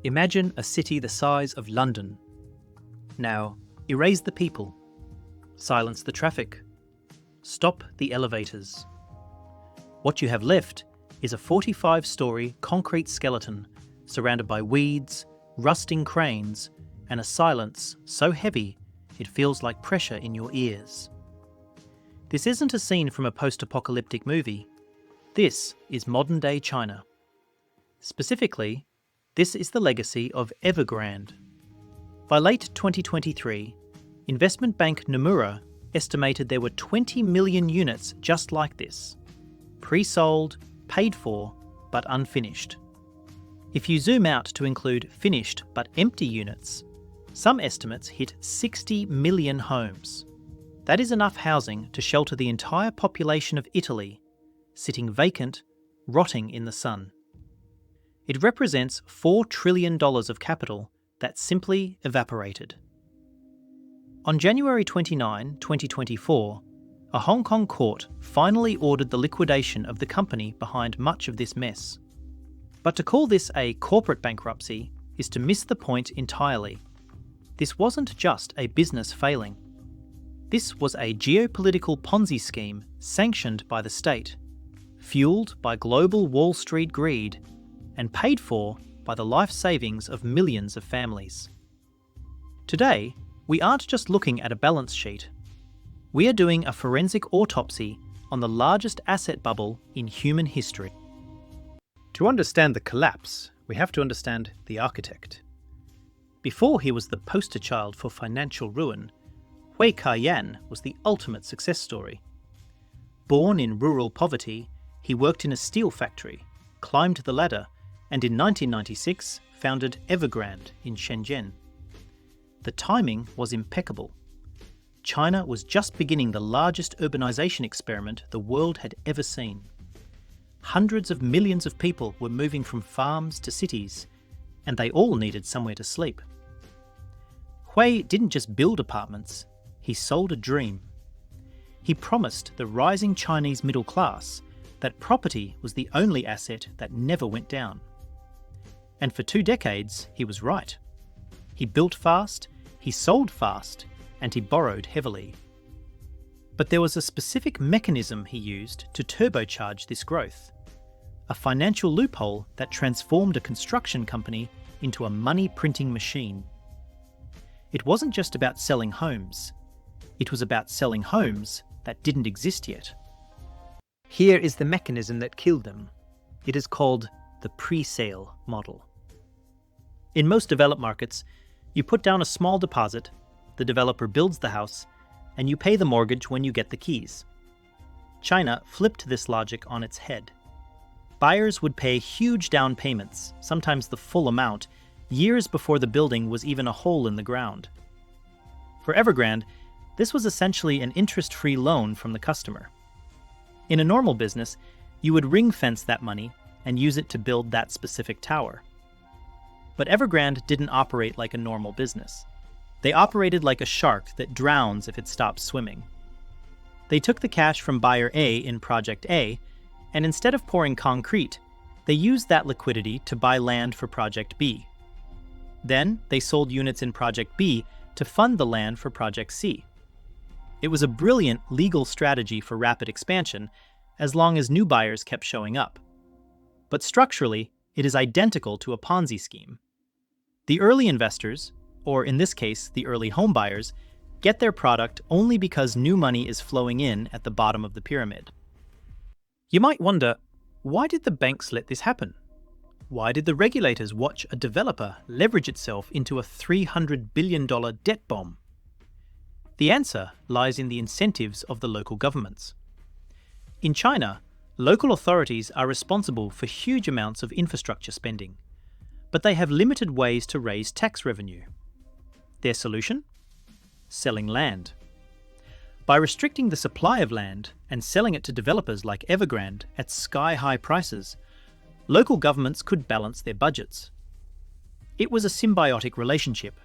Imagine a city the size of London. Now, erase the people. Silence the traffic. Stop the elevators. What you have left is a 45-story concrete skeleton surrounded by weeds, rusting cranes, and a silence so heavy it feels like pressure in your ears. This isn't a scene from a post-apocalyptic movie. This is modern-day China. Specifically, this is the legacy of Evergrande. By late 2023, investment bank Nomura estimated there were 20 million units just like this, pre-sold, paid for, but unfinished. If you zoom out to include finished but empty units, some estimates hit 60 million homes. That is enough housing to shelter the entire population of Italy, sitting vacant, rotting in the sun. It represents $4 trillion of capital that simply evaporated. On January 29, 2024, a Hong Kong court finally ordered the liquidation of the company behind much of this mess. But to call this a corporate bankruptcy is to miss the point entirely. This wasn't just a business failing. This was a geopolitical Ponzi scheme sanctioned by the state, fueled by global Wall Street greed, and paid for by the life savings of millions of families. Today, we aren't just looking at a balance sheet. We are doing a forensic autopsy on the largest asset bubble in human history. To understand the collapse, we have to understand the architect. Before he was the poster child for financial ruin, Hui Ka-yan was the ultimate success story. Born in rural poverty, he worked in a steel factory, climbed the ladder, and in 1996 founded Evergrande in Shenzhen. The timing was impeccable. China was just beginning the largest urbanization experiment the world had ever seen. Hundreds of millions of people were moving from farms to cities, and they all needed somewhere to sleep. Hui didn't just build apartments, he sold a dream. He promised the rising Chinese middle class that property was the only asset that never went down. And for 2 decades, he was right. He built fast, he sold fast, and he borrowed heavily. But there was a specific mechanism he used to turbocharge this growth. A financial loophole that transformed a construction company into a money-printing machine. It wasn't just about selling homes. It was about selling homes that didn't exist yet. Here is the mechanism that killed them. It is called the pre-sale model. In most developed markets, you put down a small deposit, the developer builds the house, and you pay the mortgage when you get the keys. China flipped this logic on its head. Buyers would pay huge down payments, sometimes the full amount, years before the building was even a hole in the ground. For Evergrande, this was essentially an interest-free loan from the customer. In a normal business, you would ring-fence that money and use it to build that specific tower. But Evergrande didn't operate like a normal business. They operated like a shark that drowns if it stops swimming. They took the cash from buyer A in Project A, and instead of pouring concrete, they used that liquidity to buy land for Project B. Then, they sold units in Project B to fund the land for Project C. It was a brilliant legal strategy for rapid expansion, as long as new buyers kept showing up. But structurally, it is identical to a Ponzi scheme. The early investors, or in this case, the early home buyers, get their product only because new money is flowing in at the bottom of the pyramid. You might wonder, why did the banks let this happen? Why did the regulators watch a developer leverage itself into a $300 billion debt bomb? The answer lies in the incentives of the local governments. In China, local authorities are responsible for huge amounts of infrastructure spending, but they have limited ways to raise tax revenue. Their solution? Selling land. By restricting the supply of land and selling it to developers like Evergrande at sky-high prices, local governments could balance their budgets. It was a symbiotic relationship.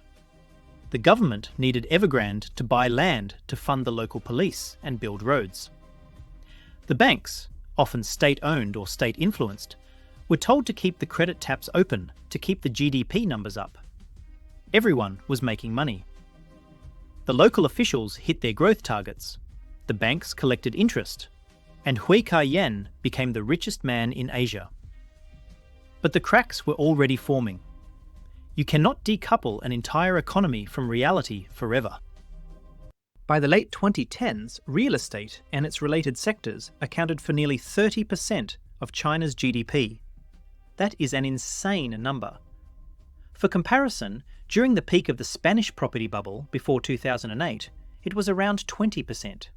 The government needed Evergrande to buy land to fund the local police and build roads. The banks, often state-owned or state-influenced, were told to keep the credit taps open to keep the GDP numbers up. Everyone was making money. The local officials hit their growth targets, the banks collected interest, and Hui Ka-yen became the richest man in Asia. But the cracks were already forming. You cannot decouple an entire economy from reality forever. By the late 2010s, real estate and its related sectors accounted for nearly 30% of China's GDP. That is an insane number. For comparison, during the peak of the Spanish property bubble before 2008, it was around 20%.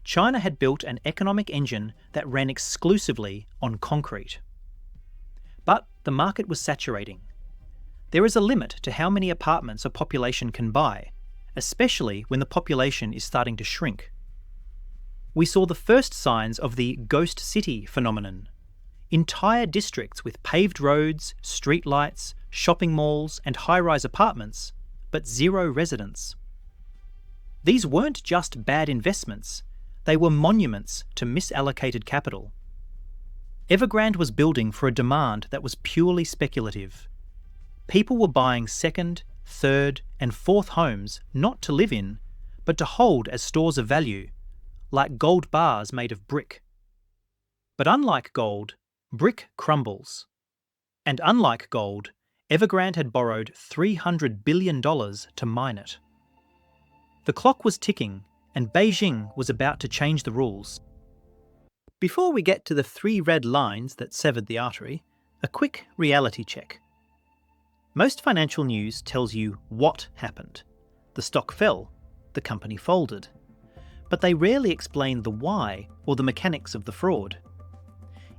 China had built an economic engine that ran exclusively on concrete. But the market was saturating. There is a limit to how many apartments a population can buy, especially when the population is starting to shrink. We saw the first signs of the ghost city phenomenon. Entire districts with paved roads, streetlights, shopping malls, and high-rise apartments, but zero residents. These weren't just bad investments, they were monuments to misallocated capital. Evergrande was building for a demand that was purely speculative. People were buying second, third, and fourth homes not to live in, but to hold as stores of value, like gold bars made of brick. But unlike gold, brick crumbles. And unlike gold, Evergrande had borrowed $300 billion to mine it. The clock was ticking, and Beijing was about to change the rules. Before we get to the 3 red lines that severed the artery, a quick reality check. Most financial news tells you what happened. The stock fell, the company folded. But they rarely explain the why or the mechanics of the fraud.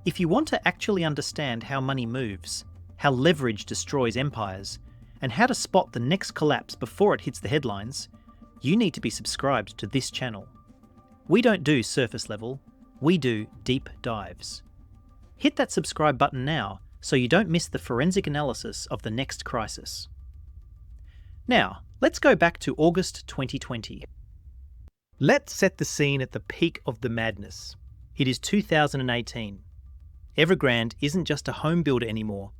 If you want to actually understand how money moves, how leverage destroys empires, and how to spot the next collapse before it hits the headlines, you need to be subscribed to this channel. We don't do surface level, we do deep dives. Hit that subscribe button now so you don't miss the forensic analysis of the next crisis. Now, let's go back to August 2020. Let's set the scene at the peak of the madness. It is 2018. Evergrande isn't just a home builder anymore.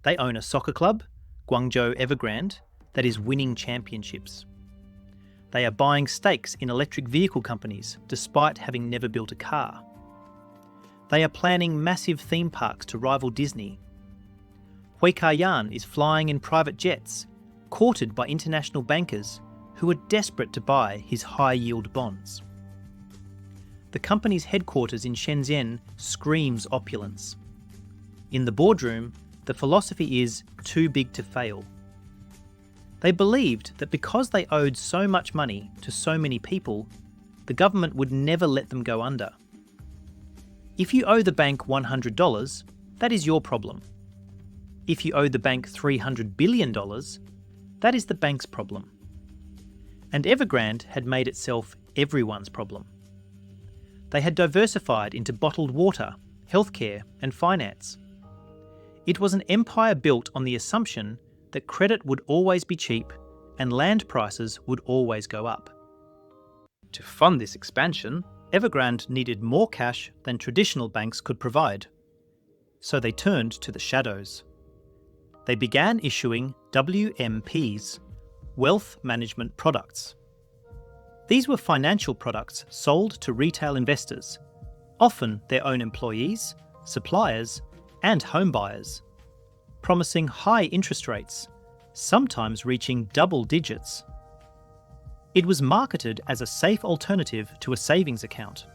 They own a soccer club, Guangzhou Evergrande, that is winning championships. They are buying stakes in electric vehicle companies despite having never built a car. They are planning massive theme parks to rival Disney. Hui Ka-yen is flying in private jets, courted by international bankers who are desperate to buy his high-yield bonds. The company's headquarters in Shenzhen screams opulence. In the boardroom, the philosophy is too big to fail. They believed that because they owed so much money to so many people, the government would never let them go under. If you owe the bank $100, that is your problem. If you owe the bank $300 billion, that is the bank's problem. And Evergrande had made itself everyone's problem. They had diversified into bottled water, healthcare, and finance. It was an empire built on the assumption that credit would always be cheap and land prices would always go up. To fund this expansion, Evergrande needed more cash than traditional banks could provide. So they turned to the shadows. They began issuing WMPs, wealth management products. These were financial products sold to retail investors, often their own employees, suppliers, and home buyers, promising high interest rates, sometimes reaching double digits. It was marketed as a safe alternative to a savings account.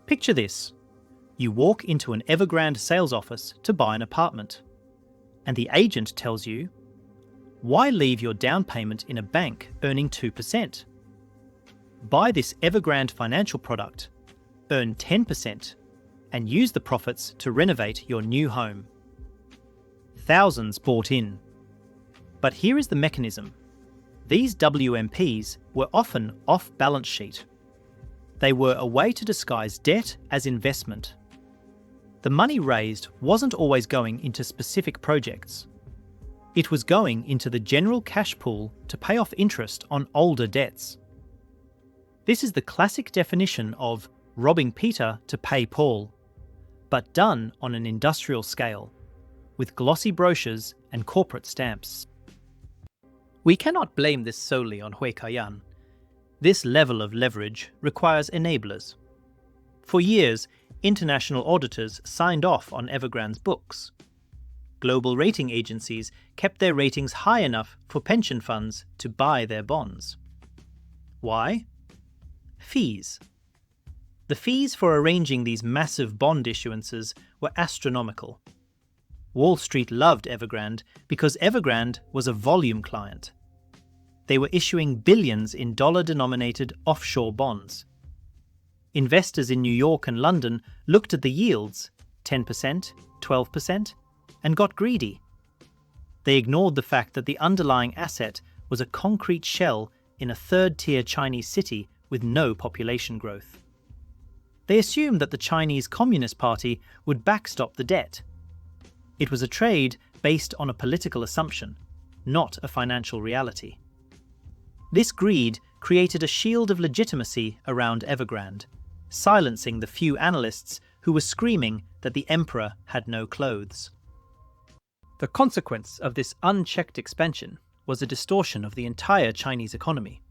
Picture this. You walk into an Evergrande sales office to buy an apartment, and the agent tells you, why leave your down payment in a bank earning 2%? Buy this Evergrande financial product, earn 10%, and use the profits to renovate your new home. Thousands bought in. But here is the mechanism. These WMPs were often off balance sheet. They were a way to disguise debt as investment. The money raised wasn't always going into specific projects. It was going into the general cash pool to pay off interest on older debts. This is the classic definition of robbing Peter to pay Paul. but done on an industrial scale, with glossy brochures and corporate stamps. We cannot blame this solely on Hui Kaiyan. This level of leverage requires enablers. For years, international auditors signed off on Evergrande's books. Global rating agencies kept their ratings high enough for pension funds to buy their bonds. Why? Fees. The fees for arranging these massive bond issuances were astronomical. Wall Street loved Evergrande because Evergrande was a volume client. They were issuing billions in dollar-denominated offshore bonds. Investors in New York and London looked at the yields, 10%, 12%, and got greedy. They ignored the fact that the underlying asset was a concrete shell in a third-tier Chinese city with no population growth. They assumed that the Chinese Communist Party would backstop the debt. It was a trade based on a political assumption, not a financial reality. This greed created a shield of legitimacy around Evergrande, silencing the few analysts who were screaming that the emperor had no clothes. The consequence of this unchecked expansion was a distortion of the entire Chinese economy.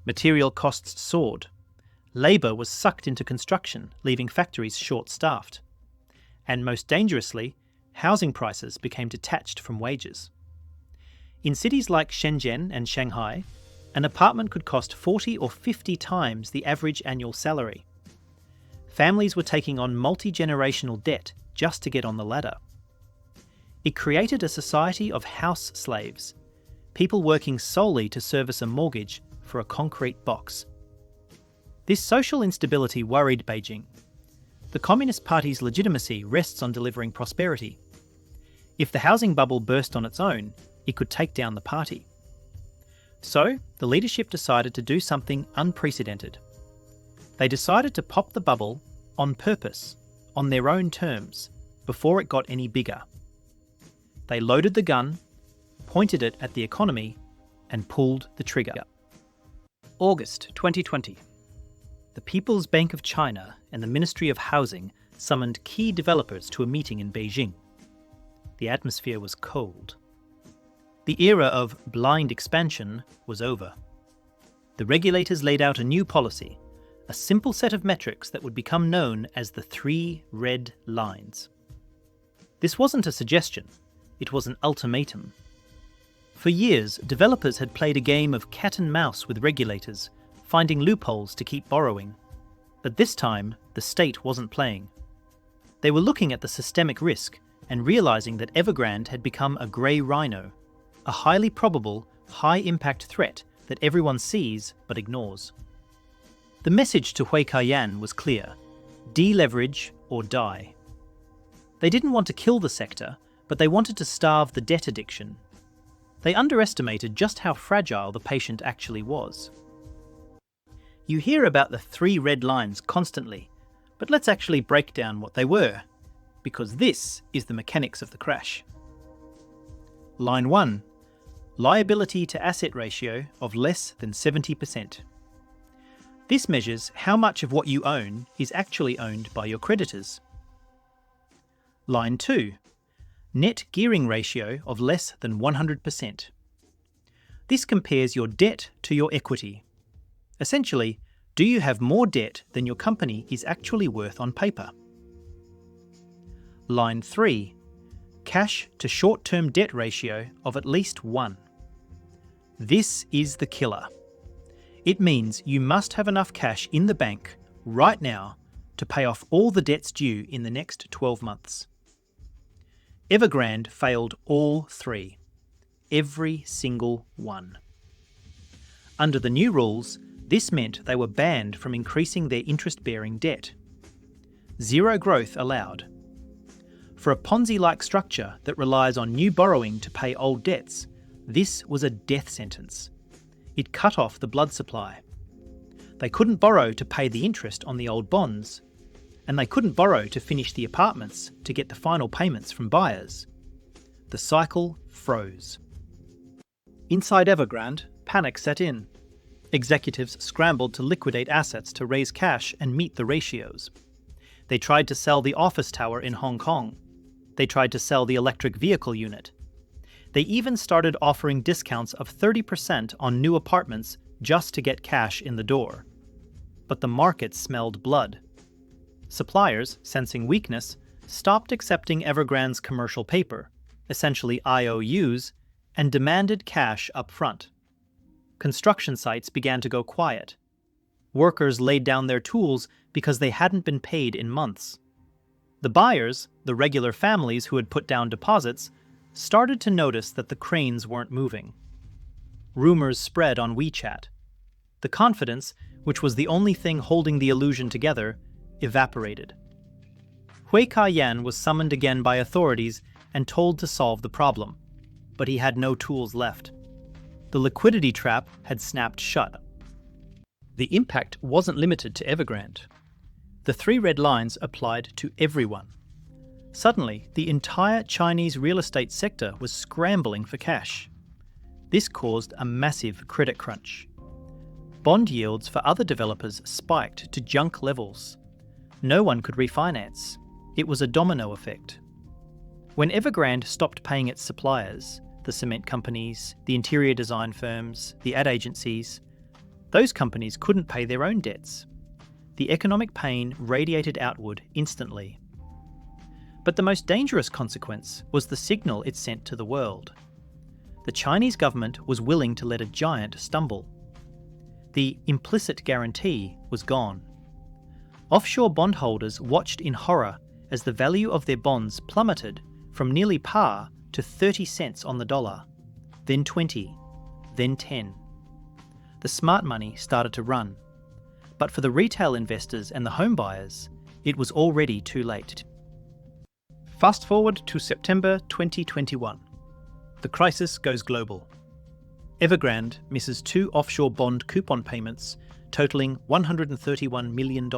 Material costs soared. Labour was sucked into construction, leaving factories short-staffed. And most dangerously, housing prices became detached from wages. In cities like Shenzhen and Shanghai, an apartment could cost 40 or 50 times the average annual salary. Families were taking on multi-generational debt just to get on the ladder. It created a society of house slaves, people working solely to service a mortgage for a concrete box. This social instability worried Beijing. The Communist Party's legitimacy rests on delivering prosperity. If the housing bubble burst on its own, it could take down the party. So, the leadership decided to do something unprecedented. They decided to pop the bubble on purpose, on their own terms, before it got any bigger. They loaded the gun, pointed it at the economy, and pulled the trigger. August 2020. The People's Bank of China and the Ministry of Housing summoned key developers to a meeting in Beijing. The atmosphere was cold. The era of blind expansion was over. The regulators laid out a new policy, a simple set of metrics that would become known as the 3 red lines. This wasn't a suggestion, it was an ultimatum. For years, developers had played a game of cat and mouse with regulators, finding loopholes to keep borrowing. But this time, the state wasn't playing. They were looking at the systemic risk and realizing that Evergrande had become a grey rhino, a highly probable, high-impact threat that everyone sees but ignores. The message to Hui Kaiyan was clear: deleverage or die. They didn't want to kill the sector, but they wanted to starve the debt addiction. They underestimated just how fragile the patient actually was. You hear about the 3 red lines constantly, but let's actually break down what they were, because this is the mechanics of the crash. Line 1. Liability to asset ratio of less than 70%. This measures how much of what you own is actually owned by your creditors. Line 2. Net gearing ratio of less than 100%. This compares your debt to your equity. Essentially, do you have more debt than your company is actually worth on paper? Line 3. Cash to short-term debt ratio of at least 1. This is the killer. It means you must have enough cash in the bank right now to pay off all the debts due in the next 12 months. Evergrande failed all 3. Every single one. Under the new rules, this meant they were banned from increasing their interest-bearing debt. Zero growth allowed. For a Ponzi-like structure that relies on new borrowing to pay old debts, this was a death sentence. It cut off the blood supply. They couldn't borrow to pay the interest on the old bonds, and they couldn't borrow to finish the apartments to get the final payments from buyers. The cycle froze. Inside Evergrande, panic set in. Executives scrambled to liquidate assets to raise cash and meet the ratios. They tried to sell the office tower in Hong Kong. They tried to sell the electric vehicle unit. They even started offering discounts of 30% on new apartments just to get cash in the door. But the market smelled blood. Suppliers, sensing weakness, stopped accepting Evergrande's commercial paper, essentially IOUs, and demanded cash up front. Construction sites began to go quiet. Workers laid down their tools because they hadn't been paid in months. The buyers, the regular families who had put down deposits, started to notice that the cranes weren't moving. Rumors spread on WeChat. The confidence, which was the only thing holding the illusion together, evaporated. Hui Ka-yan was summoned again by authorities and told to solve the problem, but he had no tools left. The liquidity trap had snapped shut. The impact wasn't limited to Evergrande. The 3 red lines applied to everyone. Suddenly, the entire Chinese real estate sector was scrambling for cash. This caused a massive credit crunch. Bond yields for other developers spiked to junk levels. No one could refinance. It was a domino effect. When Evergrande stopped paying its suppliers, the cement companies, the interior design firms, the ad agencies, those companies couldn't pay their own debts. The economic pain radiated outward instantly. But the most dangerous consequence was the signal it sent to the world. The Chinese government was willing to let a giant stumble. The implicit guarantee was gone. Offshore bondholders watched in horror as the value of their bonds plummeted from nearly par to 30 cents on the dollar, then 20, then 10. The smart money started to run. But for the retail investors and the home buyers, it was already too late. Fast forward to September 2021. The crisis goes global. Evergrande misses 2 offshore bond coupon payments totaling $131 million.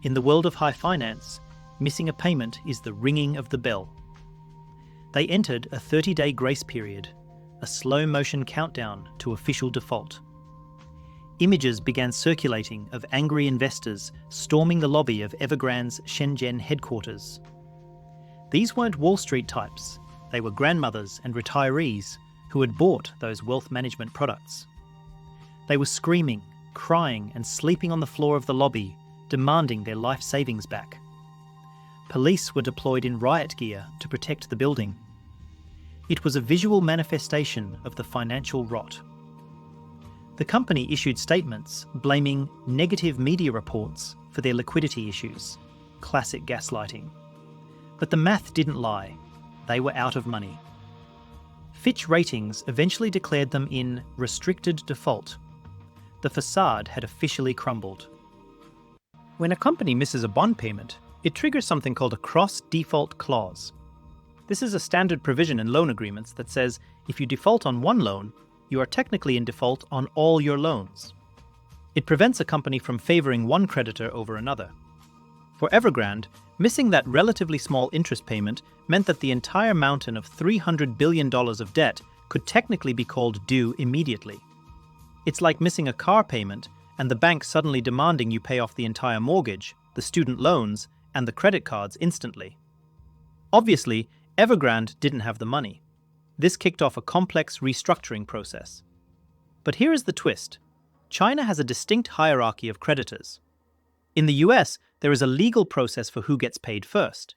In the world of high finance, missing a payment is the ringing of the bell. They entered a 30-day grace period, a slow-motion countdown to official default. Images began circulating of angry investors storming the lobby of Evergrande's Shenzhen headquarters. These weren't Wall Street types, they were grandmothers and retirees who had bought those wealth management products. They were screaming, crying, and sleeping on the floor of the lobby, demanding their life savings back. Police were deployed in riot gear to protect the building. It was a visual manifestation of the financial rot. The company issued statements blaming negative media reports for their liquidity issues, classic gaslighting. But the math didn't lie. They were out of money. Fitch Ratings eventually declared them in restricted default. The facade had officially crumbled. When a company misses a bond payment, it triggers something called a cross-default clause. This is a standard provision in loan agreements that says if you default on one loan, you are technically in default on all your loans. It prevents a company from favoring one creditor over another. For Evergrande, missing that relatively small interest payment meant that the entire mountain of $300 billion of debt could technically be called due immediately. It's like missing a car payment and the bank suddenly demanding you pay off the entire mortgage, the student loans, and the credit cards instantly. Obviously, Evergrande didn't have the money. This kicked off a complex restructuring process. But here is the twist. China has a distinct hierarchy of creditors. In the US, there is a legal process for who gets paid first.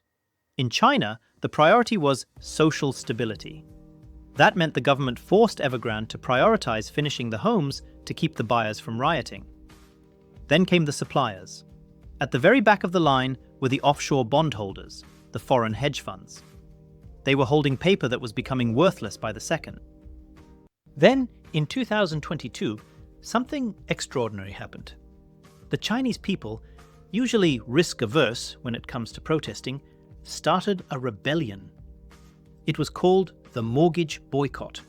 In China, the priority was social stability. That meant the government forced Evergrande to prioritize finishing the homes to keep the buyers from rioting. Then came the suppliers. At the very back of the line were the offshore bondholders, the foreign hedge funds. They were holding paper that was becoming worthless by the second. Then, in 2022, something extraordinary happened. The Chinese people, usually risk-averse when it comes to protesting, started a rebellion. It was called the mortgage boycott.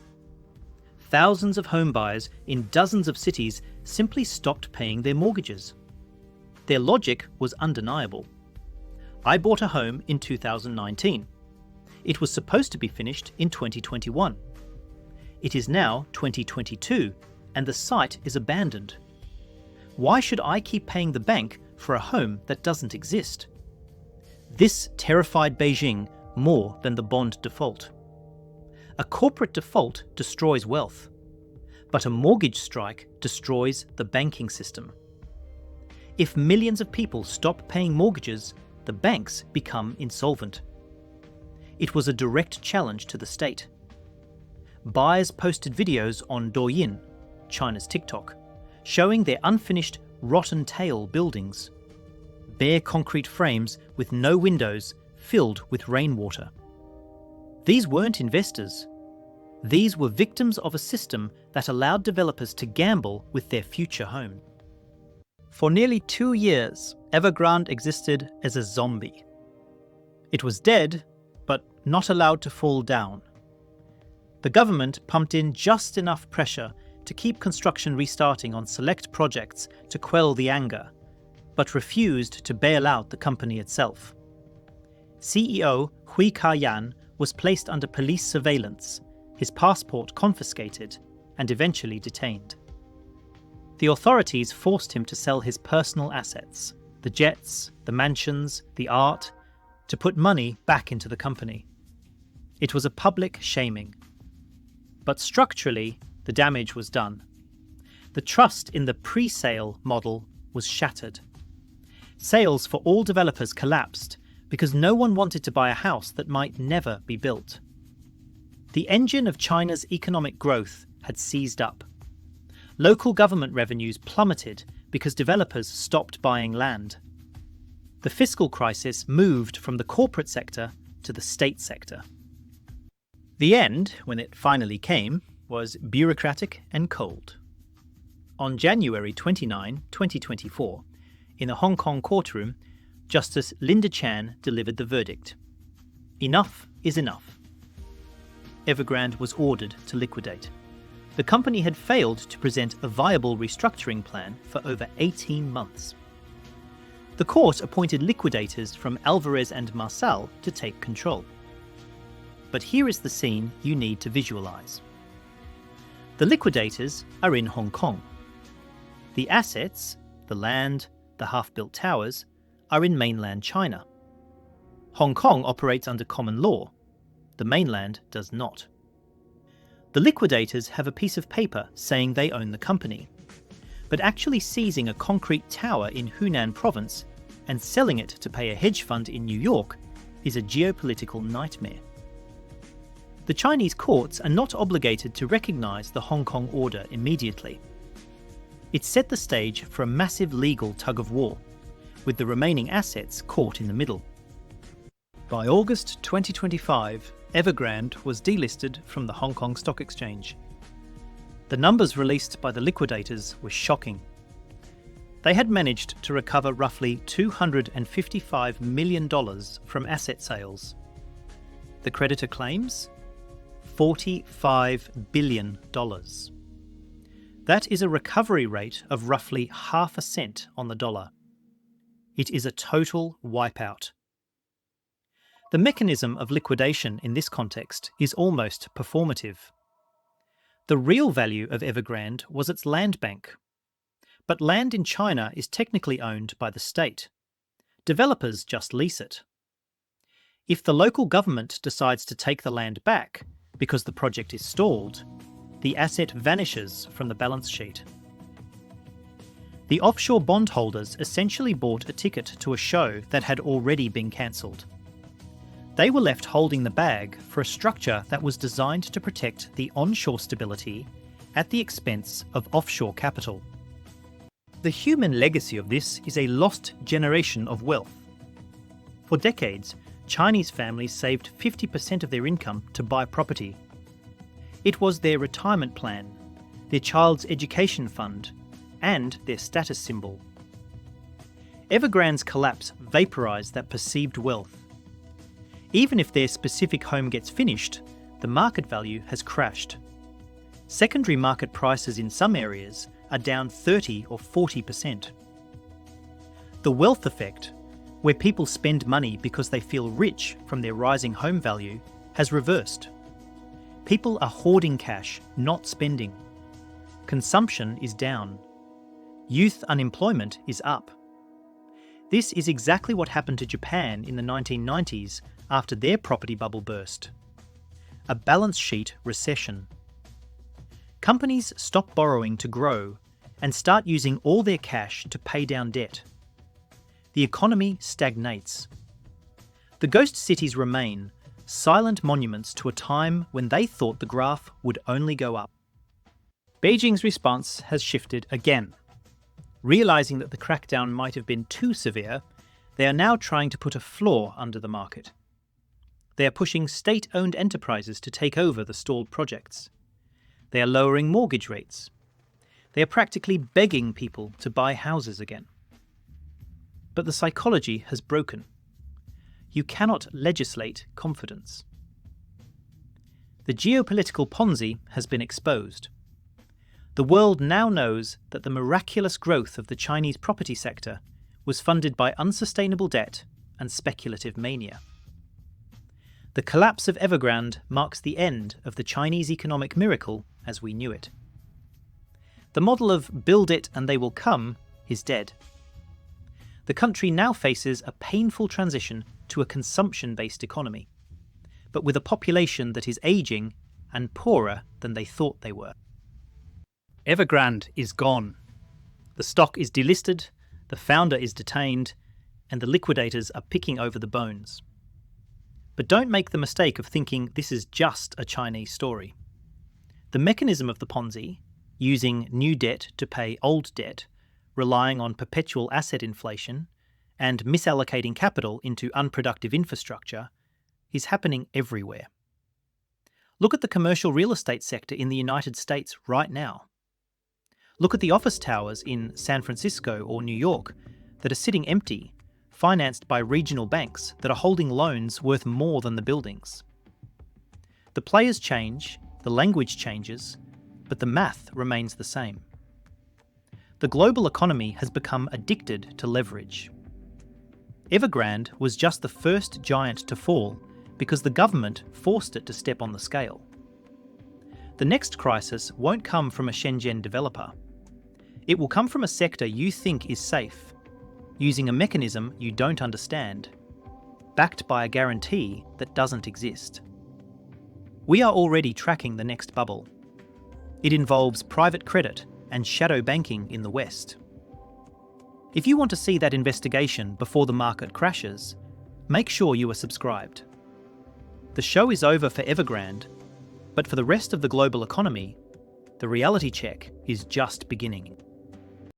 Thousands of home buyers in dozens of cities simply stopped paying their mortgages. Their logic was undeniable. I bought a home in 2019. It was supposed to be finished in 2021. It is now 2022, and the site is abandoned. Why should I keep paying the bank for a home that doesn't exist. This terrified Beijing more than the bond default. A corporate default destroys wealth, but a mortgage strike destroys the banking system. If millions of people stop paying mortgages, the banks become insolvent. It was a direct challenge to the state. Buyers posted videos on Douyin, China's TikTok, showing their unfinished, rotten tail buildings, bare concrete frames with no windows filled with rainwater. These weren't investors. These were victims of a system that allowed developers to gamble with their future home. For nearly 2 years, Evergrande existed as a zombie. It was dead, but not allowed to fall down. The government pumped in just enough pressure to keep construction restarting on select projects to quell the anger, but refused to bail out the company itself. CEO Hui Ka-yan was placed under police surveillance, his passport confiscated, and eventually detained. The authorities forced him to sell his personal assets, the jets, the mansions, the art, to put money back into the company. It was a public shaming. But structurally, the damage was done. The trust in the pre-sale model was shattered. Sales for all developers collapsed because no one wanted to buy a house that might never be built. The engine of China's economic growth had seized up. Local government revenues plummeted because developers stopped buying land. The fiscal crisis moved from the corporate sector to the state sector. The end, when it finally came, was bureaucratic and cold. On January 29, 2024, in a Hong Kong courtroom, Justice Linda Chan delivered the verdict. Enough is enough. Evergrande was ordered to liquidate. The company had failed to present a viable restructuring plan for over 18 months. The court appointed liquidators from Alvarez and Marçal to take control. But here is the scene you need to visualize. The liquidators are in Hong Kong. The assets, the land, the half-built towers, are in mainland China. Hong Kong operates under common law. The mainland does not. The liquidators have a piece of paper saying they own the company, but actually seizing a concrete tower in Hunan province and selling it to pay a hedge fund in New York is a geopolitical nightmare. The Chinese courts are not obligated to recognize the Hong Kong order immediately. It set the stage for a massive legal tug-of-war, with the remaining assets caught in the middle. By August 2025, Evergrande was delisted from the Hong Kong Stock Exchange. The numbers released by the liquidators were shocking. They had managed to recover roughly $255 million from asset sales. The creditor claims $45 billion. That is a recovery rate of roughly 0.5 cent on the dollar. It is a total wipeout. The mechanism of liquidation in this context is almost performative. The real value of Evergrande was its land bank. But land in China is technically owned by the state. Developers just lease it. If the local government decides to take the land back because the project is stalled, the asset vanishes from the balance sheet. The offshore bondholders essentially bought a ticket to a show that had already been cancelled. They were left holding the bag for a structure that was designed to protect the onshore stability at the expense of offshore capital. The human legacy of this is a lost generation of wealth. For decades, Chinese families saved 50% of their income to buy property. It was their retirement plan, their child's education fund, and their status symbol. Evergrande's collapse vaporized that perceived wealth. Even if their specific home gets finished, the market value has crashed. Secondary market prices in some areas are down 30 or 40%. The wealth effect, where people spend money because they feel rich from their rising home value, has reversed. People are hoarding cash, not spending. Consumption is down. Youth unemployment is up. This is exactly what happened to Japan in the 1990s after their property bubble burst. A balance sheet recession. Companies stop borrowing to grow and start using all their cash to pay down debt. The economy stagnates. The ghost cities remain, silent monuments to a time when they thought the graph would only go up. Beijing's response has shifted again. Realising that the crackdown might have been too severe, they are now trying to put a floor under the market. They are pushing state-owned enterprises to take over the stalled projects. They are lowering mortgage rates. They are practically begging people to buy houses again. But the psychology has broken. You cannot legislate confidence. The geopolitical Ponzi has been exposed. The world now knows that the miraculous growth of the Chinese property sector was funded by unsustainable debt and speculative mania. The collapse of Evergrande marks the end of the Chinese economic miracle as we knew it. The model of build it and they will come is dead. The country now faces a painful transition to a consumption-based economy, but with a population that is aging and poorer than they thought they were. Evergrande is gone. The stock is delisted, the founder is detained, and the liquidators are picking over the bones. But don't make the mistake of thinking this is just a Chinese story. The mechanism of the Ponzi, using new debt to pay old debt, relying on perpetual asset inflation, and misallocating capital into unproductive infrastructure, is happening everywhere. Look at the commercial real estate sector in the United States right now. Look at the office towers in San Francisco or New York that are sitting empty, financed by regional banks that are holding loans worth more than the buildings. The players change, the language changes, but the math remains the same. The global economy has become addicted to leverage. Evergrande was just the first giant to fall because the government forced it to step on the scale. The next crisis won't come from a Shenzhen developer. It will come from a sector you think is safe, using a mechanism you don't understand, backed by a guarantee that doesn't exist. We are already tracking the next bubble. It involves private credit and shadow banking in the West. If you want to see that investigation before the market crashes, make sure you are subscribed. The show is over for Evergrande, but for the rest of the global economy, the reality check is just beginning.